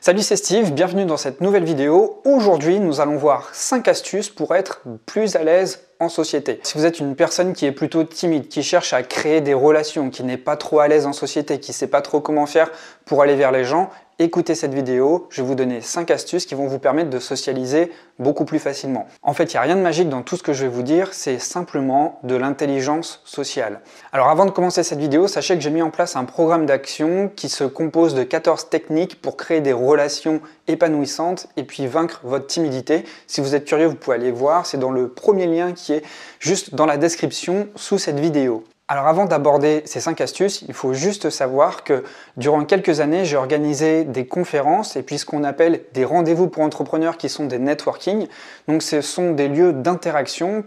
Salut, c'est Steve, bienvenue dans cette nouvelle vidéo. Aujourd'hui, nous allons voir 5 astuces pour être plus à l'aise en société. Si vous êtes une personne qui est plutôt timide, qui cherche à créer des relations, qui n'est pas trop à l'aise en société, qui ne sait pas trop comment faire pour aller vers les gens, écoutez cette vidéo, je vais vous donner 5 astuces qui vont vous permettre de socialiser beaucoup plus facilement. En fait, il n'y a rien de magique dans tout ce que je vais vous dire, c'est simplement de l'intelligence sociale. Alors avant de commencer cette vidéo, sachez que j'ai mis en place un programme d'action qui se compose de 14 techniques pour créer des relations épanouissantes et puis vaincre votre timidité. Si vous êtes curieux, vous pouvez aller voir, c'est dans le premier lien qui est juste dans la description sous cette vidéo. Alors avant d'aborder ces 5 astuces, il faut juste savoir que durant quelques années, j'ai organisé des conférences et puis ce qu'on appelle des rendez-vous pour entrepreneurs qui sont des networking. Donc ce sont des lieux d'interaction,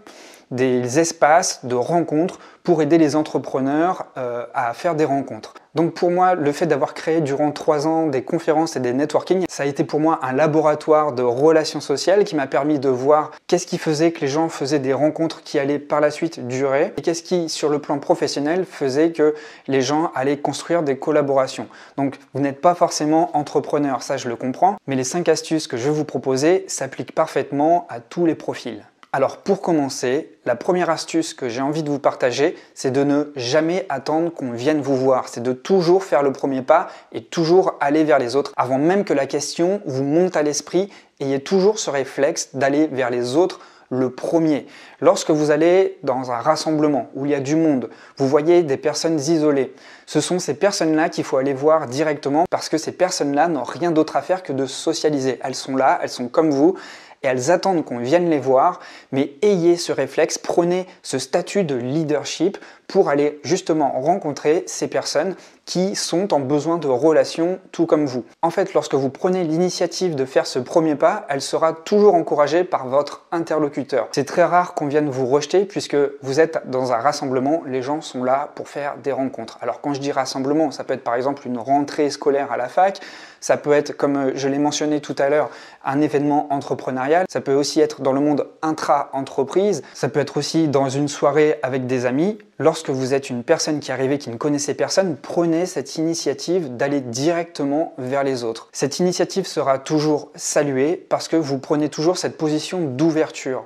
des espaces de rencontres pour aider les entrepreneurs à faire des rencontres. Donc pour moi, le fait d'avoir créé durant 3 ans des conférences et des networking, ça a été pour moi un laboratoire de relations sociales qui m'a permis de voir qu'est-ce qui faisait que les gens faisaient des rencontres qui allaient par la suite durer et qu'est-ce qui, sur le plan professionnel, faisait que les gens allaient construire des collaborations. Donc vous n'êtes pas forcément entrepreneur, ça je le comprends, mais les 5 astuces que je vais vous proposer s'appliquent parfaitement à tous les profils. Alors pour commencer, la première astuce que j'ai envie de vous partager, c'est de ne jamais attendre qu'on vienne vous voir. C'est de toujours faire le premier pas et toujours aller vers les autres. Avant même que la question vous monte à l'esprit, ayez toujours ce réflexe d'aller vers les autres le premier. Lorsque vous allez dans un rassemblement où il y a du monde, vous voyez des personnes isolées. Ce sont ces personnes-là qu'il faut aller voir directement parce que ces personnes-là n'ont rien d'autre à faire que de socialiser. Elles sont là, elles sont comme vous. Et elles attendent qu'on vienne les voir, mais ayez ce réflexe, prenez ce statut de leadership pour aller justement rencontrer ces personnes qui sont en besoin de relations tout comme vous. En fait, lorsque vous prenez l'initiative de faire ce premier pas, elle sera toujours encouragée par votre interlocuteur. C'est très rare qu'on vienne vous rejeter puisque vous êtes dans un rassemblement, les gens sont là pour faire des rencontres. Alors quand je dis rassemblement, ça peut être par exemple une rentrée scolaire à la fac, ça peut être, comme je l'ai mentionné tout à l'heure, un événement entrepreneurial, ça peut aussi être dans le monde intra-entreprise, ça peut être aussi dans une soirée avec des amis. Lorsque vous êtes une personne qui est arrivée, qui ne connaissait personne, prenez cette initiative d'aller directement vers les autres. Cette initiative sera toujours saluée parce que vous prenez toujours cette position d'ouverture.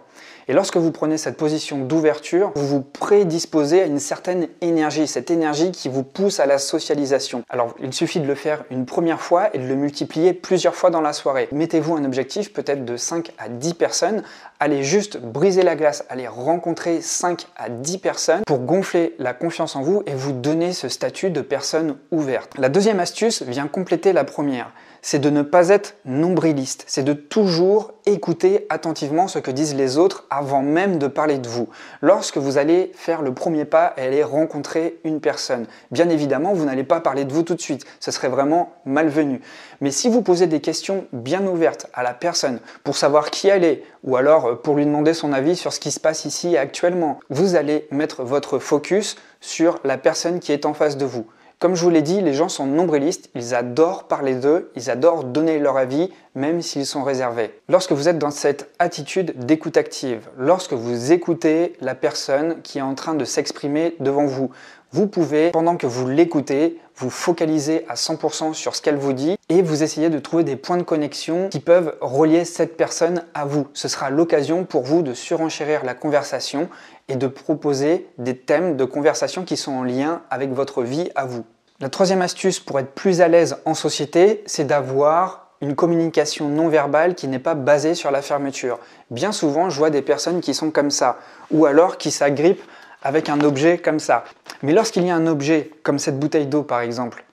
Et lorsque vous prenez cette position d'ouverture, vous vous prédisposez à une certaine énergie, cette énergie qui vous pousse à la socialisation. Alors, il suffit de le faire une première fois et de le multiplier plusieurs fois dans la soirée. Mettez-vous un objectif peut-être de 5 à 10 personnes. Allez juste briser la glace, allez rencontrer 5 à 10 personnes pour gonfler la confiance en vous et vous donner ce statut de personne ouverte. La deuxième astuce vient compléter la première. C'est de ne pas être nombriliste, c'est de toujours écouter attentivement ce que disent les autres avant même de parler de vous. Lorsque vous allez faire le premier pas et aller rencontrer une personne, bien évidemment, vous n'allez pas parler de vous tout de suite, ce serait vraiment malvenu. Mais si vous posez des questions bien ouvertes à la personne pour savoir qui elle est, ou alors pour lui demander son avis sur ce qui se passe ici actuellement, vous allez mettre votre focus sur la personne qui est en face de vous. Comme je vous l'ai dit, les gens sont nombrilistes, ils adorent parler d'eux, ils adorent donner leur avis, même s'ils sont réservés. Lorsque vous êtes dans cette attitude d'écoute active, lorsque vous écoutez la personne qui est en train de s'exprimer devant vous, vous pouvez, pendant que vous l'écoutez, vous focaliser à 100% sur ce qu'elle vous dit et vous essayez de trouver des points de connexion qui peuvent relier cette personne à vous. Ce sera l'occasion pour vous de surenchérir la conversation et de proposer des thèmes de conversation qui sont en lien avec votre vie à vous. La troisième astuce pour être plus à l'aise en société, c'est d'avoir une communication non verbale qui n'est pas basée sur la fermeture. Bien souvent, je vois des personnes qui sont comme ça, ou alors qui s'agrippent avec un objet comme ça. Mais lorsqu'il y a un objet, comme cette bouteille d'eau par exemple,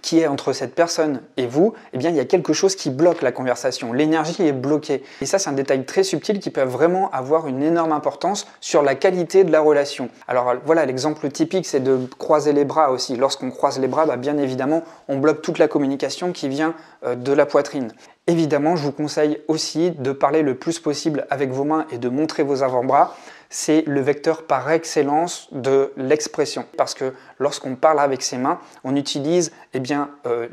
qui est entre cette personne et vous, eh bien, il y a quelque chose qui bloque la conversation. L'énergie est bloquée. Et ça, c'est un détail très subtil qui peut vraiment avoir une énorme importance sur la qualité de la relation. Alors voilà, l'exemple typique, c'est de croiser les bras aussi. Lorsqu'on croise les bras, bien évidemment, on bloque toute la communication qui vient de la poitrine. Évidemment, je vous conseille aussi de parler le plus possible avec vos mains et de montrer vos avant-bras. C'est le vecteur par excellence de l'expression. Parce que lorsqu'on parle avec ses mains, on utilise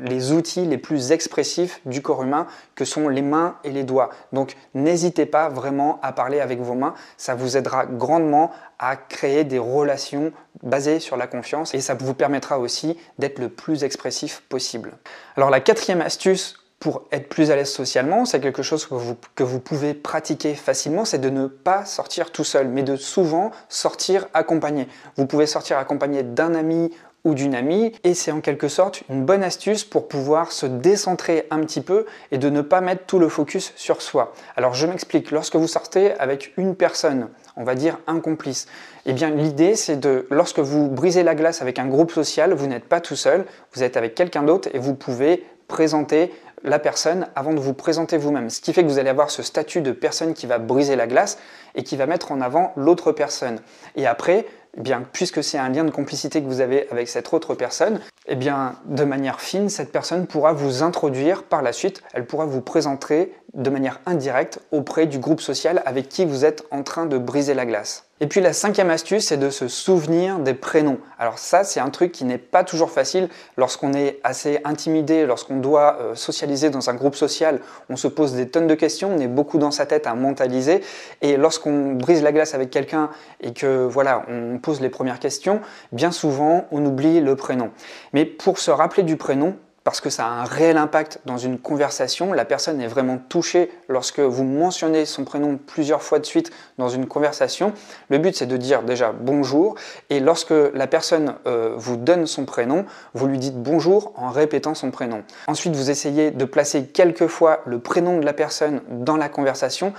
les outils les plus expressifs du corps humain que sont les mains et les doigts. Donc n'hésitez pas vraiment à parler avec vos mains, ça vous aidera grandement à créer des relations basées sur la confiance et ça vous permettra aussi d'être le plus expressif possible. Alors la quatrième astuce pour être plus à l'aise socialement, c'est quelque chose que vous pouvez pratiquer facilement, c'est de ne pas sortir tout seul, mais de souvent sortir accompagné. Vous pouvez sortir accompagné d'un ami ou d'une amie, et c'est en quelque sorte une bonne astuce pour pouvoir se décentrer un petit peu et de ne pas mettre tout le focus sur soi. Alors je m'explique, lorsque vous sortez avec une personne, on va dire un complice, eh bien l'idée c'est de, lorsque vous brisez la glace avec un groupe social, vous n'êtes pas tout seul, vous êtes avec quelqu'un d'autre et vous pouvez présenter la personne avant de vous présenter vous-même. Ce qui fait que vous allez avoir ce statut de personne qui va briser la glace et qui va mettre en avant l'autre personne. Et après, eh bien, puisque c'est un lien de complicité que vous avez avec cette autre personne, eh bien, de manière fine, cette personne pourra vous introduire par la suite, elle pourra vous présenter de manière indirecte auprès du groupe social avec qui vous êtes en train de briser la glace. Et puis la cinquième astuce, c'est de se souvenir des prénoms. Alors ça, c'est un truc qui n'est pas toujours facile lorsqu'on est assez intimidé, lorsqu'on doit socialiser dans un groupe social, on se pose des tonnes de questions, on est beaucoup dans sa tête à mentaliser, et lorsqu'on brise la glace avec quelqu'un et que voilà, on pose les premières questions, bien souvent, on oublie le prénom. Mais pour se rappeler du prénom, parce que ça a un réel impact dans une conversation, la personne est vraiment touchée lorsque vous mentionnez son prénom plusieurs fois de suite dans une conversation. Le but c'est de dire déjà bonjour, et lorsque la personne vous donne son prénom, vous lui dites bonjour en répétant son prénom. Ensuite vous essayez de placer quelques fois le prénom de la personne dans la conversation,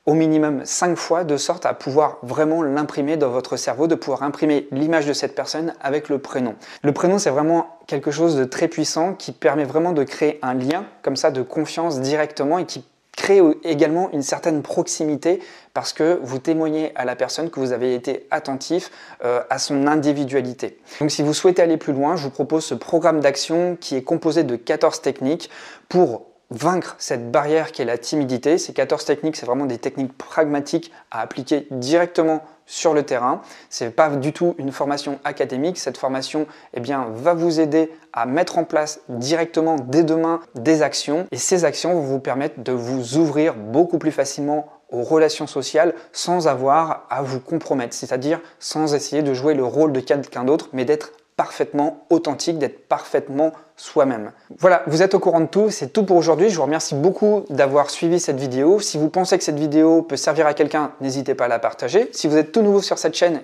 au minimum 5 fois, de sorte à pouvoir vraiment l'imprimer dans votre cerveau, de pouvoir imprimer l'image de cette personne avec le prénom. Le prénom, c'est vraiment quelque chose de très puissant qui permet vraiment de créer un lien comme ça de confiance directement et qui crée également une certaine proximité parce que vous témoignez à la personne que vous avez été attentif à son individualité. Donc si vous souhaitez aller plus loin, je vous propose ce programme d'action qui est composé de 14 techniques pour vaincre cette barrière qui est la timidité. Ces 14 techniques, c'est vraiment des techniques pragmatiques à appliquer directement sur le terrain. Ce n'est pas du tout une formation académique. Cette formation va vous aider à mettre en place directement dès demain des actions. Et ces actions vont vous permettre de vous ouvrir beaucoup plus facilement aux relations sociales sans avoir à vous compromettre, c'est-à-dire sans essayer de jouer le rôle de quelqu'un d'autre, mais d'être parfaitement authentique, d'être parfaitement soi-même. Voilà, vous êtes au courant de tout, c'est tout pour aujourd'hui. Je vous remercie beaucoup d'avoir suivi cette vidéo. Si vous pensez que cette vidéo peut servir à quelqu'un, n'hésitez pas à la partager. Si vous êtes tout nouveau sur cette chaîne,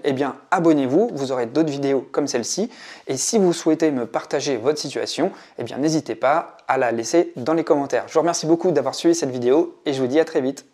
abonnez-vous, vous aurez d'autres vidéos comme celle-ci. Et si vous souhaitez me partager votre situation, n'hésitez pas à la laisser dans les commentaires. Je vous remercie beaucoup d'avoir suivi cette vidéo et je vous dis à très vite.